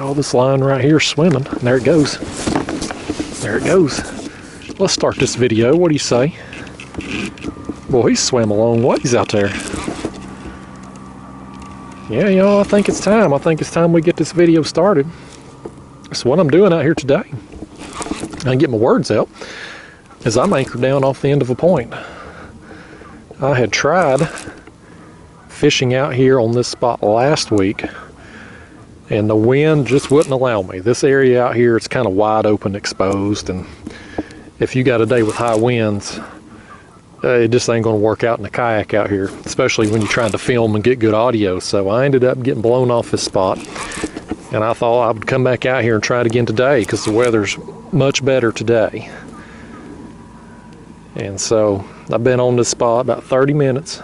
Oh, this line right here is swimming. There it goes. There it goes. Let's start this video. What do you say? Boy, he swam a long ways out there. Yeah, y'all, I think it's time. I think it's time we get this video started. That's what I'm doing out here today. I get my words out as I'm anchored down off the end of a point. I had tried fishing out here on this spot last week, and the wind just wouldn't allow me. This area out here, it's kind of wide open, exposed, and if you got a day with high winds, it just ain't going to work out in the kayak out here, especially when you're trying to film and get good audio. So I ended up getting blown off this spot, and I thought I would come back out here and try it again today because the weather's much better today. And so I've been on this spot about 30 minutes,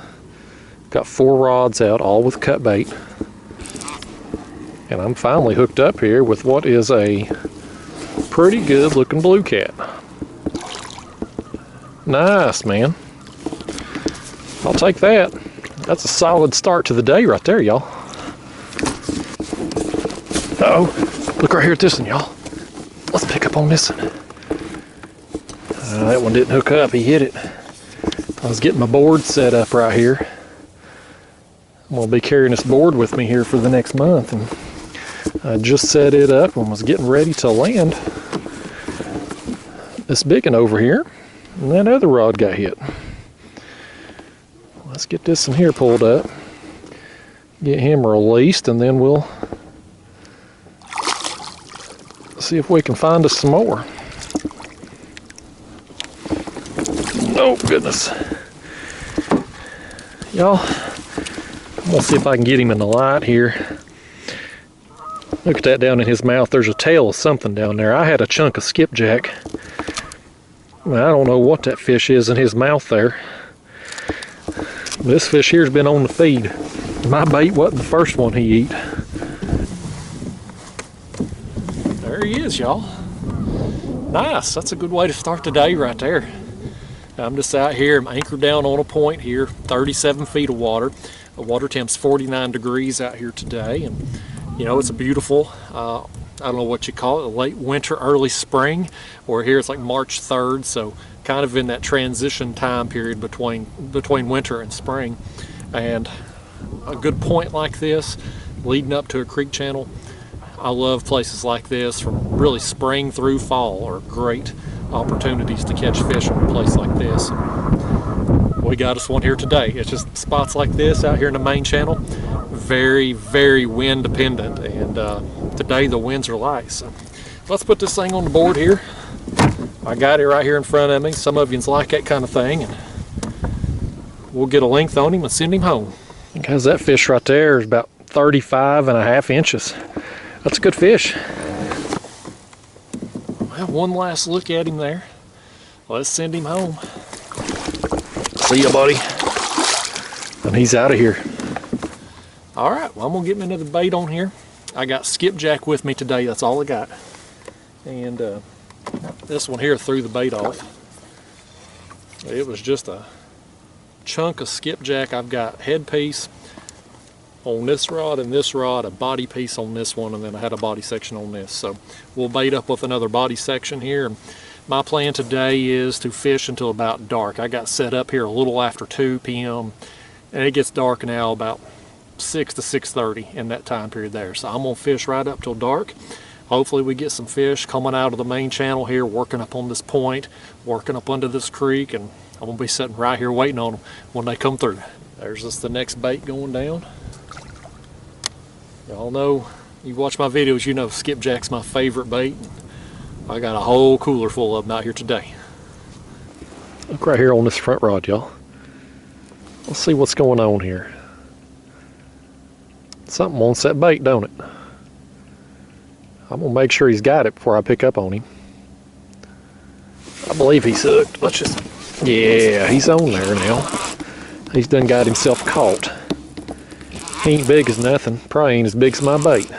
got 4 rods out, all with cut bait, and I'm finally hooked up here with what is a pretty good looking blue cat. Nice, man. I'll take that. That's a solid start to the day right there, y'all. Uh-oh, look right here at this one, y'all. Let's pick up on this one. That one didn't hook up, he hit it. I was getting my board set up right here. I'm gonna be carrying this board with me here for the next month, and I just set it up and was getting ready to land this big one over here, and that other rod got hit. Let's get this one here pulled up, get him released, and then we'll see if we can find us some more. Oh goodness. Y'all, I'm gonna see if I can get him in the light here. Look at that down in his mouth. There's a tail of something down there. I had a chunk of skipjack. I don't know what that fish is in his mouth there. This fish here's been on the feed. My bait wasn't the first one he eat. There he is, y'all. Nice, that's a good way to start the day right there. I'm just out here, I'm anchored down on a point here, 37 feet of water. The water temp's 49 degrees out here today, and you know, it's a beautiful, I don't know what you call it, late winter, early spring, or here it's like March 3rd, so kind of in that transition time period between winter and spring. And a good point like this, leading up to a creek channel, I love places like this from really spring through fall are great opportunities to catch fish in a place like this. We got us one here today. It's just spots like this out here in the main channel, very, very wind dependent, and today the winds are light. So let's put this thing on the board here. I got it right here in front of me. Some of yous like that kind of thing, and we'll get a length on him and send him home. Because that fish right there is about 35.5 inches. That's a good fish. Well, one last look at him there. Let's send him home. See ya, buddy. And he's out of here. All right, well, I'm gonna get me another bait on here. I got skipjack with me today. That's all I got. And this one here threw the bait off. It was just a chunk of skipjack. I've got headpiece on this rod and this rod, a body piece on this one, and then I had a body section on this. So we'll bait up with another body section here. And my plan today is to fish until about dark. I got set up here a little after 2 p.m. and it gets dark now about 6 to 6:30 in that time period there. So I'm gonna fish right up till dark. Hopefully we get some fish coming out of the main channel here, working up on this point, working up under this creek, and I'm gonna be sitting right here waiting on them when they come through. There's just the next bait going down. Y'all know, you watch my videos, you know skipjack's my favorite bait. I got a whole cooler full of them out here today. Look right here on this front rod, y'all. Let's see what's going on here. Something wants that bait, don't it? I'm gonna make sure he's got it before I pick up on him. I believe he's hooked. Let's just, yeah, he's on there now. He's done got himself caught. He ain't big as nothing. Probably ain't as big as my bait.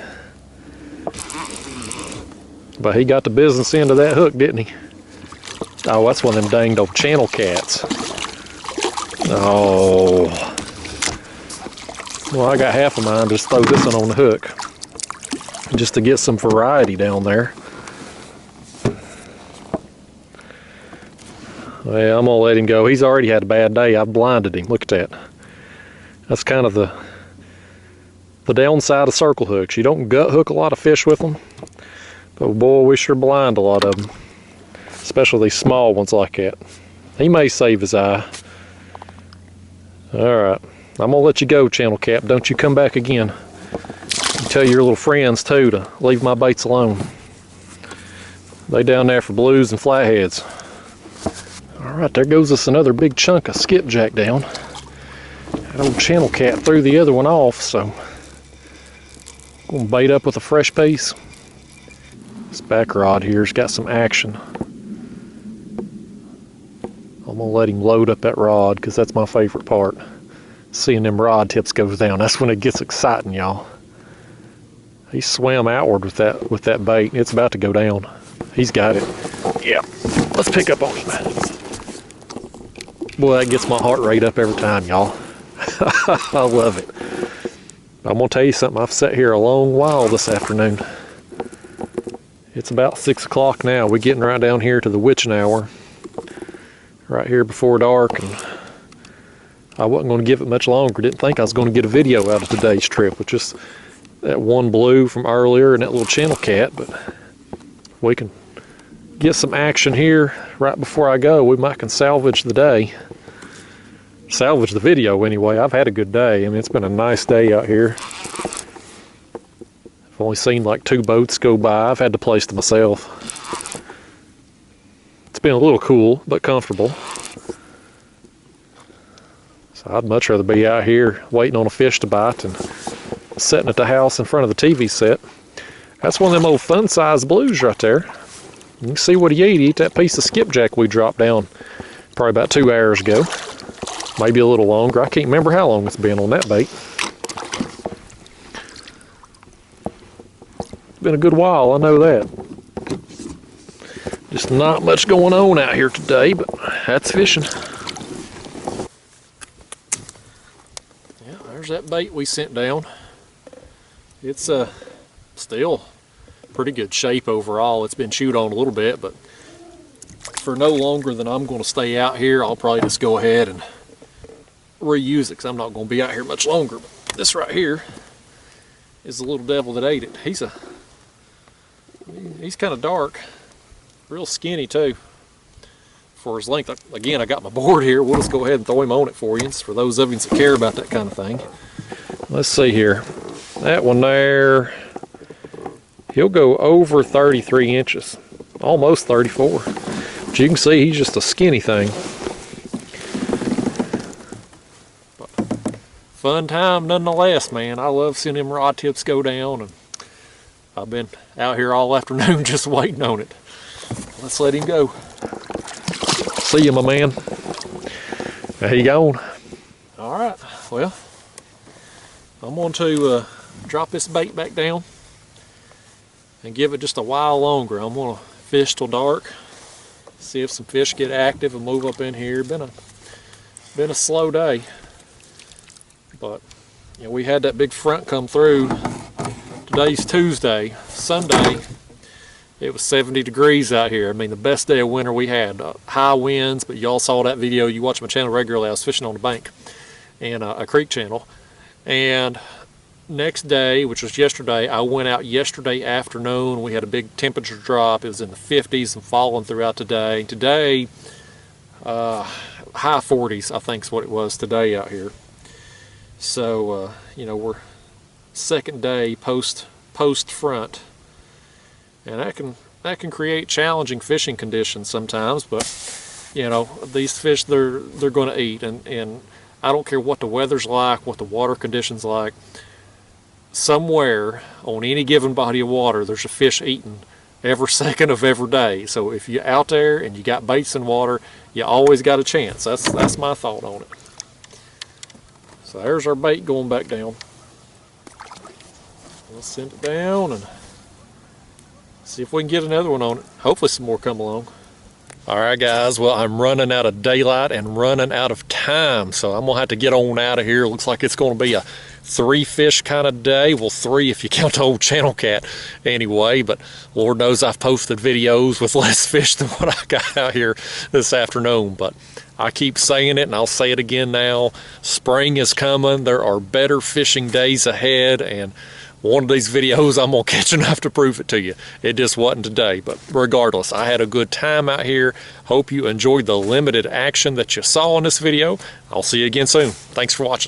But he got the business end of that hook, didn't he? Oh, that's one of them danged old channel cats. Oh. Well, I got half of mine. Just throw this one on the hook. just to get some variety down there. Well, I'm gonna let him go. He's already had a bad day. I've blinded him. Look at that. That's kind of the downside of circle hooks. You don't gut hook a lot of fish with them, but boy, we sure blind a lot of them, especially these small ones like that. He may save his eye. All right, I'm gonna let you go, Channel Cap. Don't you come back again. You tell your little friends too to leave my baits alone. They down there for blues and flatheads. All right, there goes us another big chunk of skipjack down. That old Channel Cat threw the other one off, so I'm gonna bait up with a fresh piece. This back rod here's got some action. I'm gonna let him load up that rod because that's my favorite part. Seeing them rod tips go down, that's when it gets exciting, y'all. He swam outward with that bait. It's about to go down. He's got it. Yeah, let's pick up on him. Boy, that gets my heart rate up every time, y'all. I love it. I'm gonna tell you something. I've sat here a long while this afternoon. It's about 6 o'clock now. We're getting right down here to the witching hour. Right here before dark, and I wasn't going to give it much longer. Didn't think I was going to get a video out of today's trip with just that one blue from earlier and that little Channel Cat, but we can get some action here right before I go. We might can salvage the day. Salvage the video anyway. I've had a good day. I mean, it's been a nice day out here. I've only seen like 2 boats go by. I've had the place to myself. It's been a little cool, but comfortable. So I'd much rather be out here waiting on a fish to bite than sitting at the house in front of the TV set. That's one of them old fun-sized blues right there. You can see what he ate. He ate that piece of skipjack we dropped down probably about 2 hours ago. Maybe a little longer. I can't remember how long it's been on that bait. It's been a good while, I know that. Just not much going on out here today, but that's fishing. Yeah, there's that bait we sent down. It's still pretty good shape overall. It's been chewed on a little bit, but for no longer than I'm going to stay out here, I'll probably just go ahead and reuse it because I'm not going to be out here much longer. But this right here is the little devil that ate it. He's kind of dark, real skinny too for his length. Again, I got my board here. We'll just go ahead and throw him on it for you. It's for those of you that care about that kind of thing. Let's see here. That one there, he'll go over 33 inches, almost 34. But you can see he's just a skinny thing. But fun time nonetheless, man. I love seeing them rod tips go down, and I've been out here all afternoon just waiting on it. Let's let him go. See you, my man. How you going? All right, well, I'm going to drop this bait back down and give it just a while longer. I'm going to fish till dark, see if some fish get active and move up in here. Been a slow day, but you know, we had that big front come through. Today's Tuesday. Sunday, it was 70 degrees out here. I mean, the best day of winter we had. High winds, but y'all saw that video. You watch my channel regularly. I was fishing on the bank and a creek channel. And next day, which was yesterday, I went out yesterday afternoon. We had a big temperature drop. It was in the 50s and falling throughout today. Today, high 40s, I think is what it was today out here. So, you know, we're second day post front, and that can create challenging fishing conditions sometimes. But you know, these fish, they're going to eat, and I don't care what the weather's like, what the water conditions like. Somewhere on any given body of water, there's a fish eating every second of every day. So if you're out there and you got baits in water, you always got a chance. That's my thought on it. So there's our bait going back down. Let's send it down and see if we can get another one on it. Hopefully some more come along. All right, guys, well, I'm running out of daylight and running out of time, so I'm gonna have to get on out of here. Looks like it's gonna be a 3 fish kind of day. Well, 3 if you count the old channel cat anyway, but Lord knows I've posted videos with less fish than what I got out here this afternoon. But I keep saying it, and I'll say it again now. Spring is coming. There are better fishing days ahead, and one of these videos I'm gonna catch enough to prove it to you. It just wasn't today, but regardless, I had a good time out here. Hope you enjoyed the limited action that you saw in this video. I'll see you again soon. Thanks for watching.